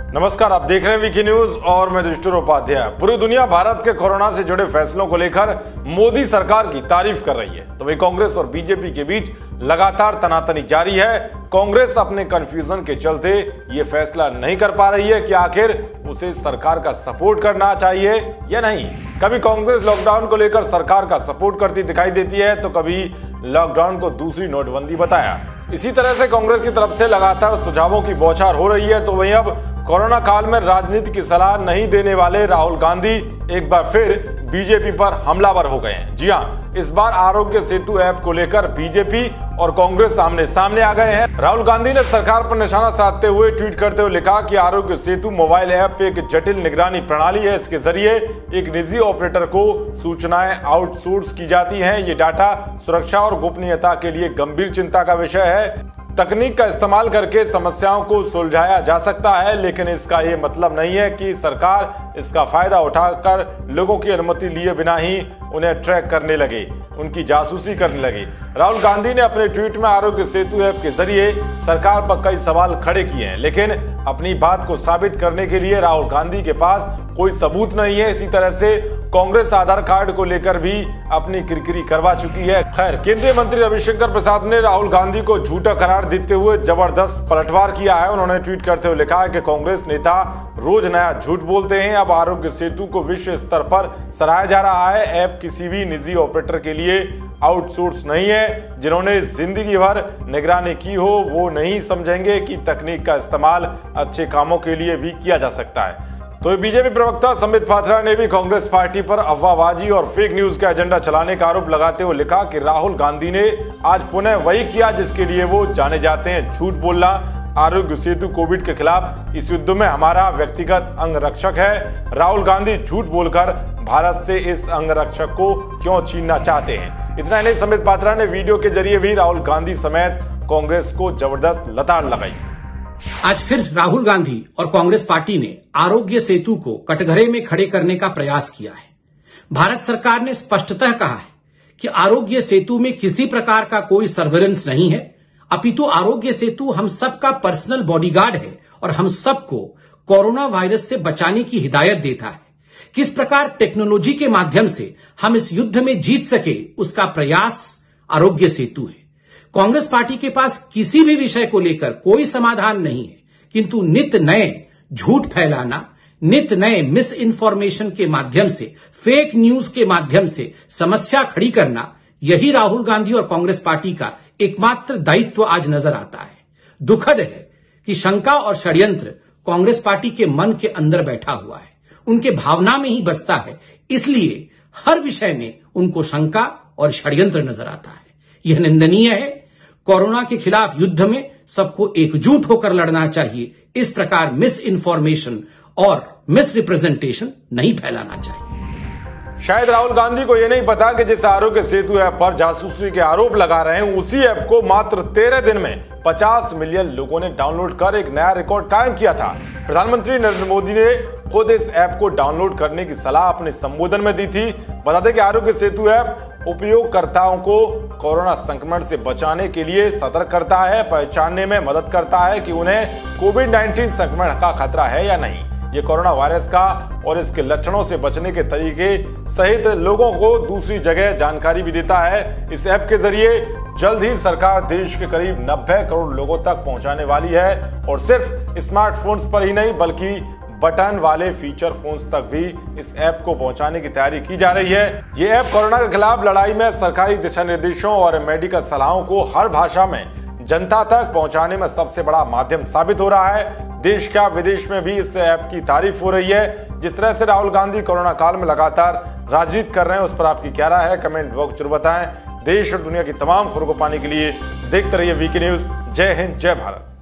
नमस्कार, आप देख रहे हैं वीकी न्यूज और मैं युधिष्ठिर उपाध्याय। पूरी दुनिया भारत के कोरोना से जुड़े फैसलों को लेकर मोदी सरकार की तारीफ कर रही है, तो वही कांग्रेस और बीजेपी के बीच लगातार तनातनी जारी है। कांग्रेस अपने कंफ्यूजन के चलते ये फैसला नहीं कर पा रही है कि आखिर उसे सरकार का सपोर्ट करना चाहिए या नहीं। कभी कांग्रेस लॉकडाउन को लेकर सरकार का सपोर्ट करती दिखाई देती है, तो कभी लॉकडाउन को दूसरी नोटबंदी बताया। इसी तरह से कांग्रेस की तरफ से लगातार सुझावों की बौछार हो रही है, तो वहीं अब कोरोना काल में राजनीति की सलाह नहीं देने वाले राहुल गांधी एक बार फिर बीजेपी पर हमलावर हो गए हैं। जी हां, इस बार आरोग्य सेतु ऐप को लेकर बीजेपी और कांग्रेस आमने सामने आ गए हैं। राहुल गांधी ने सरकार पर निशाना साधते हुए ट्वीट करते हुए लिखा कि आरोग्य सेतु मोबाइल ऐप एक जटिल निगरानी प्रणाली है। इसके जरिए एक निजी ऑपरेटर को सूचनाएं आउटसोर्स की जाती हैं। ये डाटा सुरक्षा और गोपनीयता के लिए गंभीर चिंता का विषय है। तकनीक का इस्तेमाल करके समस्याओं को सुलझाया जा सकता है, लेकिन इसका ये मतलब नहीं है कि सरकार इसका फायदा उठाकर लोगों की अनुमति लिए बिना ही उन्हें ट्रैक करने लगे, उनकी जासूसी करने लगे। राहुल गांधी ने अपने ट्वीट में आरोग्य सेतु ऐप के जरिए सरकार पर कई सवाल खड़े किए हैं, लेकिन अपनी बात को साबित करने के लिए राहुल गांधी के पास कोई सबूत नहीं है। इसी तरह से कांग्रेस आधार कार्ड को लेकर भी अपनी किरकिरी करवा चुकी है। खैर, केंद्रीय मंत्री रविशंकर प्रसाद ने राहुल गांधी को झूठा करार देते हुए जबरदस्त पलटवार किया है। उन्होंने ट्वीट करते हुए लिखा है कि कांग्रेस नेता रोज नया झूठ बोलते हैं। अब आरोग्य सेतु को विश्व स्तर पर सराहा जा रहा है। ऐप किसी भी निजी ऑपरेटर के लिए आउटसोर्स नहीं है। जिन्होंने जिंदगी भर निगरानी की हो वो नहीं समझेंगे कि तकनीक का इस्तेमाल अच्छे कामों के लिए भी किया जा सकता है। तो बीजेपी प्रवक्ता संबित पात्रा ने भी कांग्रेस पार्टी पर अफवाहबाजी और फेक न्यूज का एजेंडा चलाने का आरोप लगाते हुए लिखा कि राहुल गांधी ने आज पुनः वही किया जिसके लिए वो जाने जाते हैं, झूठ बोलना। आरोग्य सेतु कोविड के खिलाफ इस युद्ध में हमारा व्यक्तिगत अंगरक्षक है। राहुल गांधी झूठ बोलकर भारत से इस अंगरक्षक को क्यों छीनना चाहते हैं। इतना ही नहीं, संबित पात्रा ने वीडियो के जरिए भी राहुल गांधी समेत कांग्रेस को जबरदस्त लताड़ लगाई। आज फिर राहुल गांधी और कांग्रेस पार्टी ने आरोग्य सेतु को कटघरे में खड़े करने का प्रयास किया है। भारत सरकार ने स्पष्टतः कहा है कि आरोग्य सेतु में किसी प्रकार का कोई सर्वेलेंस नहीं है, अपितु आरोग्य सेतु हम सबका पर्सनल बॉडीगार्ड है और हम सबको कोरोना वायरस से बचाने की हिदायत देता है। किस प्रकार टेक्नोलॉजी के माध्यम से हम इस युद्ध में जीत सके, उसका प्रयास आरोग्य सेतु है। कांग्रेस पार्टी के पास किसी भी विषय को लेकर कोई समाधान नहीं है, किंतु नित नए झूठ फैलाना, नित नए मिस इन्फॉर्मेशन के माध्यम से, फेक न्यूज के माध्यम से समस्या खड़ी करना, यही राहुल गांधी और कांग्रेस पार्टी का एकमात्र दायित्व आज नजर आता है। दुखद है कि शंका और षड्यंत्र कांग्रेस पार्टी के मन के अंदर बैठा हुआ है, उनके भावना में ही बसता है, इसलिए हर विषय में उनको शंका और षड्यंत्र नजर आता है। यह निंदनीय है। कोरोना के खिलाफ युद्ध में सबको एकजुट होकर लड़ना चाहिए। इस प्रकार मिस इन्फॉर्मेशन और मिस रिप्रेजेंटेशन नहीं फैलाना चाहिए। शायद राहुल गांधी को यह नहीं पता कि जिस आरोग्य सेतु ऐप पर जासूसी के आरोप लगा रहे हैं, उसी ऐप को मात्र 13 दिन में 50 मिलियन लोगों ने डाउनलोड कर एक नया रिकॉर्ड कायम किया था। प्रधानमंत्री नरेंद्र मोदी ने खुद इस ऐप को डाउनलोड करने की सलाह अपने संबोधन में दी थी। बता दें कि आरोग्य सेतु ऐप उपयोगकर्ताओं को कोरोना संक्रमण से बचाने के लिए सतर्क करता है, पहचानने में मदद करता है कि उन्हें कोविड-19 संक्रमण का खतरा है या नहीं। ये कोरोना वायरस का और इसके लक्षणों से बचने के तरीके सहित लोगों को दूसरी जगह जानकारी भी देता है। इस ऐप के जरिए जल्द ही सरकार देश के करीब 90 करोड़ लोगों तक पहुंचाने वाली है, और सिर्फ स्मार्टफोन्स पर ही नहीं बल्कि बटन वाले फीचर फोन्स तक भी इस ऐप को पहुंचाने की तैयारी की जा रही है। ये ऐप कोरोना के खिलाफ लड़ाई में सरकारी दिशा निर्देशों और मेडिकल सलाहों को हर भाषा में जनता तक पहुंचाने में सबसे बड़ा माध्यम साबित हो रहा है। देश का विदेश में भी इस ऐप की तारीफ हो रही है। जिस तरह से राहुल गांधी कोरोना काल में लगातार राजनीति कर रहे हैं, उस पर आपकी क्या राय है, कमेंट बॉक्स जरूर बताएं। देश और दुनिया की तमाम खबरों को पाने के लिए देखते रहिए वीकी न्यूज। जय हिंद, जय भारत।